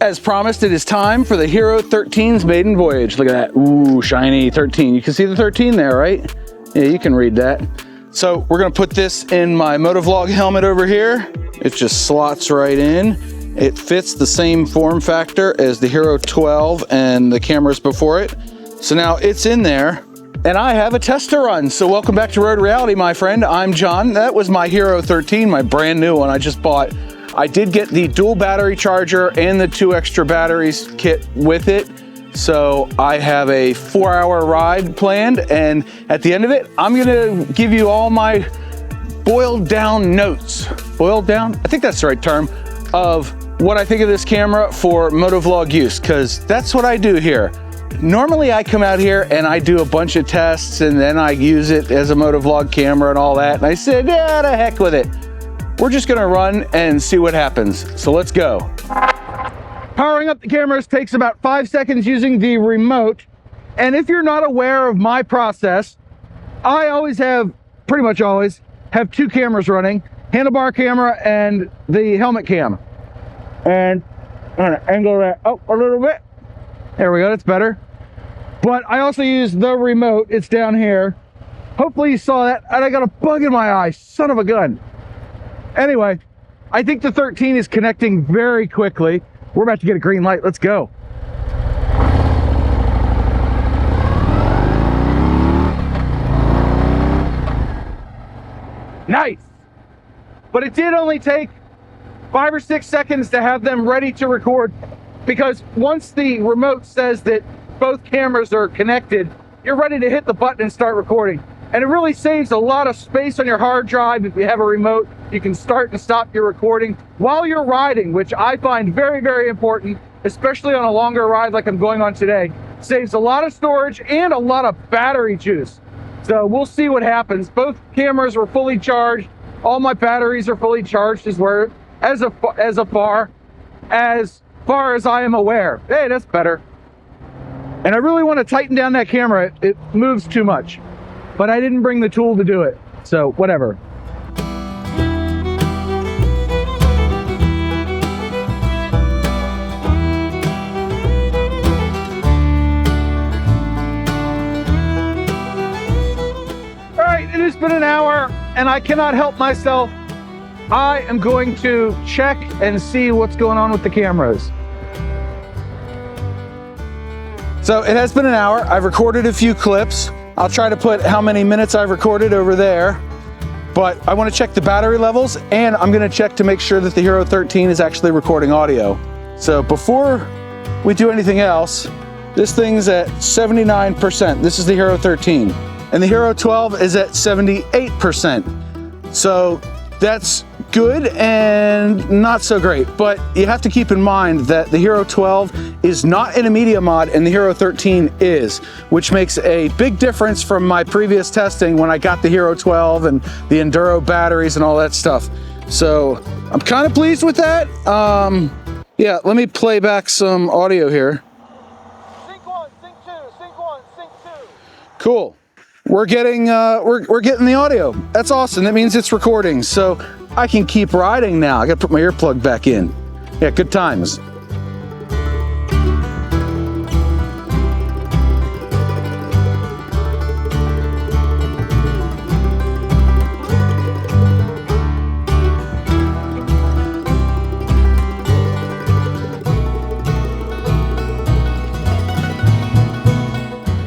As promised, it is time for the Hero 13's maiden voyage. Look at that. Ooh, shiny 13. You can see the 13 there, right? Yeah, you can read that. So we're gonna put this in my Motovlog helmet over here. It just slots right in. It fits the same form factor as the Hero 12 and the cameras before it. So now it's in there and I have a test to run. So welcome back to Road Reality, my friend. I'm John. That was my Hero 13, my brand new one I just bought. I did get the dual battery charger and the 2 extra batteries kit with it. So I have a 4-hour ride planned, and at the end of it, I'm gonna give you all my boiled down notes. Boiled down? I think that's the right term, of what I think of this camera for motovlog use, because that's what I do here. Normally I come out here and I do a bunch of tests and then I use it as a motovlog camera and all that. And I said, yeah, the heck with it. We're just gonna run and see what happens. So let's go. Powering up the cameras takes about 5 seconds using the remote. And if you're not aware of my process, I always have, pretty much always, have 2 cameras running, handlebar camera and the helmet cam. And I'm gonna angle that up a little bit. There we go, that's better. But I also use the remote, it's down here. Hopefully you saw that, and I got a bug in my eye, son of a gun. Anyway, I think the 13 is connecting very quickly. We're about to get a green light. Let's go. Nice. But it did only take 5 or 6 seconds to have them ready to record, because once the remote says that both cameras are connected, you're ready to hit the button and start recording. And it really saves a lot of space on your hard drive. If you have a remote, you can start and stop your recording while you're riding, which I find very, very important, especially on a longer ride like I'm going on today. Saves a lot of storage and a lot of battery juice. So we'll see what happens. Both cameras were fully charged. All my batteries are fully charged as far as I am aware. Hey, that's better. And I really want to tighten down that camera. It moves too much. But I didn't bring the tool to do it, so whatever. All right, it has been an hour and I cannot help myself. I am going to check and see what's going on with the cameras. So it has been an hour. I've recorded a few clips. I'll try to put how many minutes I've recorded over there, but I want to check the battery levels, and I'm going to check to make sure that the Hero 13 is actually recording audio. So before we do anything else, this thing's at 79%. This is the Hero 13, and the Hero 12 is at 78%. So that's good and not so great, but you have to keep in mind that the Hero 12 is not in a media mod and the Hero 13 is, which makes a big difference from my previous testing when I got the Hero 12 and the Enduro batteries and all that stuff. So I'm kind of pleased with that. Yeah, let me play back some audio here. Sync 1, sync 2, sync 1, sync 2. Cool. We're getting the audio. That's awesome. That means it's recording. So I can keep riding now. I gotta put my earplug back in. Yeah, good times.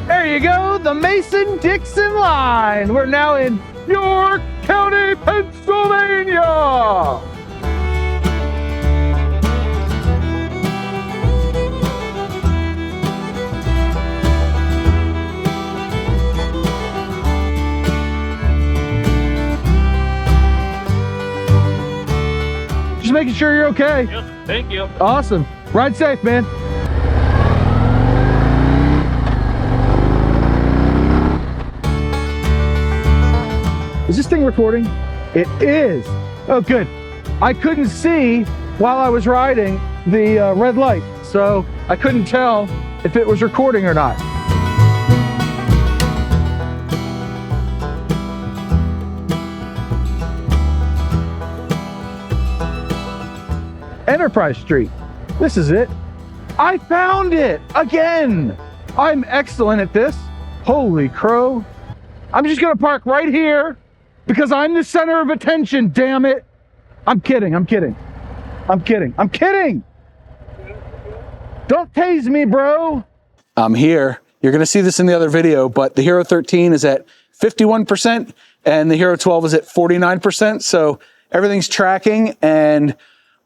There you go, the Mason-Dixon line. We're now in York County, Pennsylvania. Just making sure you're okay. Yep, thank you. Awesome. Ride safe, man. Is this thing recording? It is. Oh, good. I couldn't see while I was riding the red light, so I couldn't tell if it was recording or not. Enterprise Street. This is it. I found it again. I'm excellent at this. Holy crow. I'm just gonna park right here because I'm the center of attention, damn it. I'm kidding, I'm kidding. I'm kidding, I'm kidding. Don't tase me, bro. I'm here. You're gonna see this in the other video, but the Hero 13 is at 51% and the Hero 12 is at 49%. So everything's tracking, and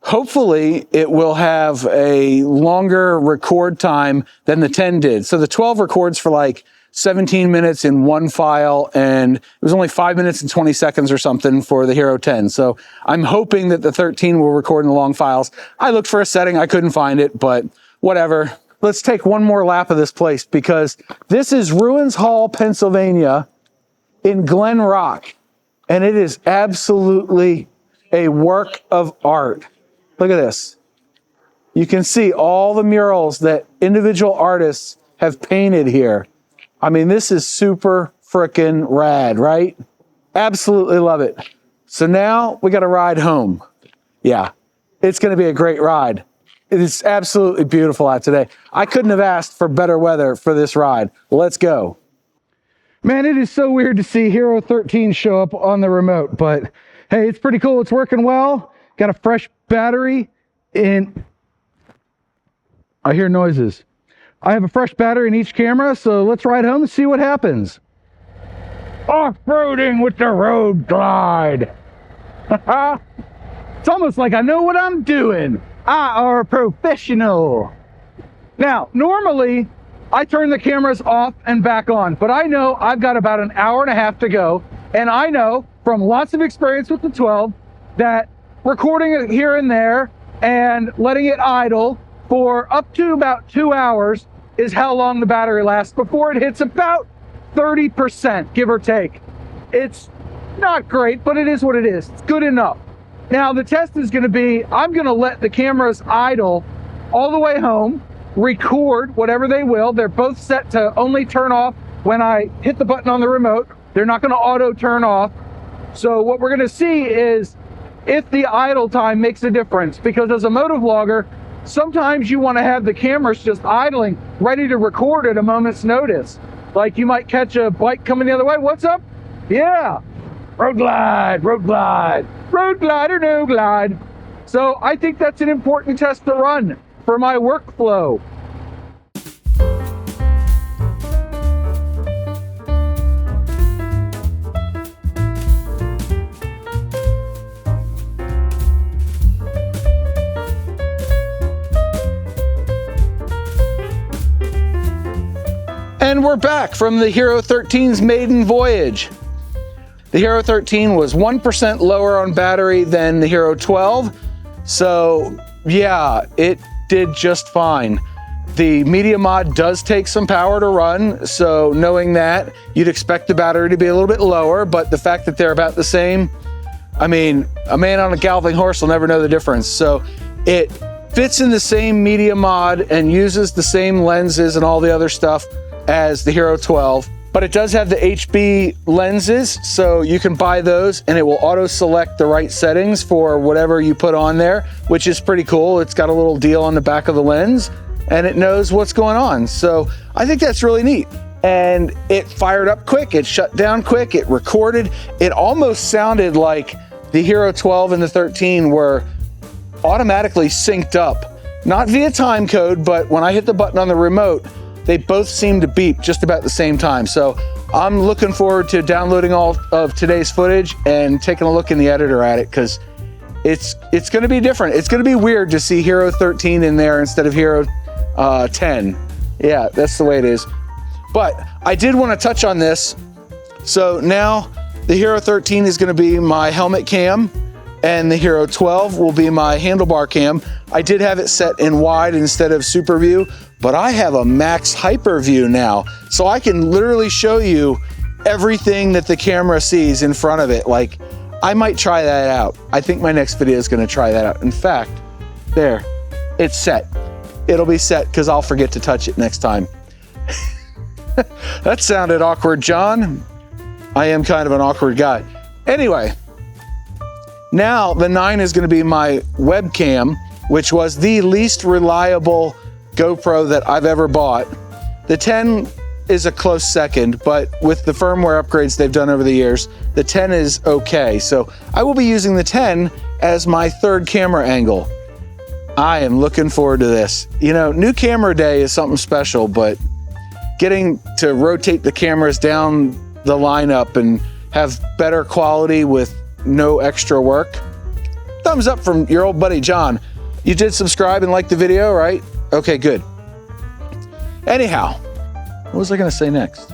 hopefully it will have a longer record time than the 10 did. So the 12 records for like 17 minutes in one file, and it was only 5 minutes and 20 seconds or something for the Hero 10. So I'm hoping that the 13 will record in the long files. I looked for a setting, I couldn't find it, but whatever. Let's take one more lap of this place, because this is Ruins Hall, Pennsylvania in Glen Rock, and it is absolutely a work of art. Look at this. You can see all the murals that individual artists have painted here. I mean, this is super frickin' rad, right? Absolutely love it. So now we got to ride home. Yeah, it's going to be a great ride. It is absolutely beautiful out today. I couldn't have asked for better weather for this ride. Let's go. Man, it is so weird to see Hero 13 show up on the remote, but hey, it's pretty cool. It's working well. Got a fresh battery in. I hear noises. I have a fresh battery in each camera, so let's ride home and see what happens. Off-roading with the Road Glide. It's almost like I know what I'm doing. I are a professional. Now, normally I turn the cameras off and back on, but I know I've got about an hour and a half to go, and I know from lots of experience with the 12 that recording it here and there and letting it idle for up to about 2 hours is how long the battery lasts before it hits about 30%, give or take. It's not great, but it is what it is. It's good enough. Now, the test is going to be, I'm going to let the cameras idle all the way home, record whatever they will. They're both set to only turn off when I hit the button on the remote. They're not going to auto turn off. So what we're going to see is if the idle time makes a difference, because as a motovlogger, sometimes you want to have the cameras just idling, ready to record at a moment's notice. Like you might catch a bike coming the other way. What's up? Yeah. Road glide, road glide, road glide or no glide. So I think that's an important test to run for my workflow. And we're back from the Hero 13's maiden voyage. The Hero 13 was 1% lower on battery than the Hero 12. So yeah, it did just fine. The media mod does take some power to run. So knowing that, you'd expect the battery to be a little bit lower, but the fact that they're about the same, I mean, a man on a galloping horse will never know the difference. So it fits in the same media mod and uses the same lenses and all the other stuff as the Hero 12, but it does have the HB lenses, so you can buy those and it will auto select the right settings for whatever you put on there, which is pretty cool. It's got a little deal on the back of the lens and it knows what's going on. So I think that's really neat. And it fired up quick, it shut down quick, it recorded. It almost sounded like the Hero 12 and the 13 were automatically synced up, not via time code, but when I hit the button on the remote, they both seem to beep just about the same time. So I'm looking forward to downloading all of today's footage and taking a look in the editor at it, because it's going to be different. It's going to be weird to see Hero 13 in there instead of Hero 10. Yeah, that's the way it is. But I did want to touch on this. So now the Hero 13 is going to be my helmet cam, and the Hero 12 will be my handlebar cam. I did have it set in wide instead of super view, but I have a max hyper view now. So I can literally show you everything that the camera sees in front of it. Like, I might try that out. I think my next video is gonna try that out. In fact, there, it's set. It'll be set because I'll forget to touch it next time. That sounded awkward, John. I am kind of an awkward guy. Anyway, now the 9 is gonna be my webcam, which was the least reliable GoPro that I've ever bought. The 10 is a close second, but with the firmware upgrades they've done over the years, the 10 is okay. So I will be using the 10 as my third camera angle. I am looking forward to this. You know, new camera day is something special, but getting to rotate the cameras down the lineup and have better quality with no extra work. Thumbs up from your old buddy John. You did subscribe and like the video, right? Okay, good. Anyhow, what was I gonna say next?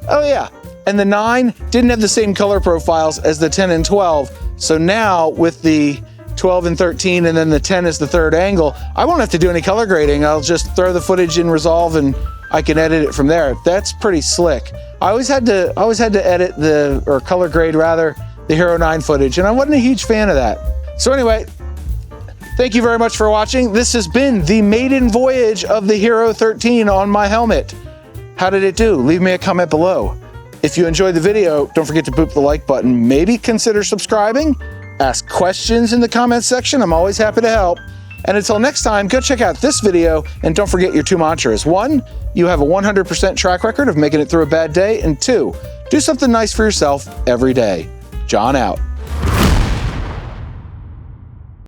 Oh yeah, and the 9 didn't have the same color profiles as the 10 and 12. So now with the 12 and 13 and then the 10 is the third angle, I won't have to do any color grading. I'll just throw the footage in Resolve and I can edit it from there. That's pretty slick. I always had to edit or color grade rather, the Hero 9 footage, and I wasn't a huge fan of that. So anyway, thank you very much for watching. This has been the maiden voyage of the Hero 13 on my helmet. How did it do? Leave me a comment below. If you enjoyed the video, don't forget to boop the like button. Maybe consider subscribing. Ask questions in the comment section. I'm always happy to help. And until next time, go check out this video and don't forget your 2 mantras. 1, you have a 100% track record of making it through a bad day. And 2, do something nice for yourself every day. John out.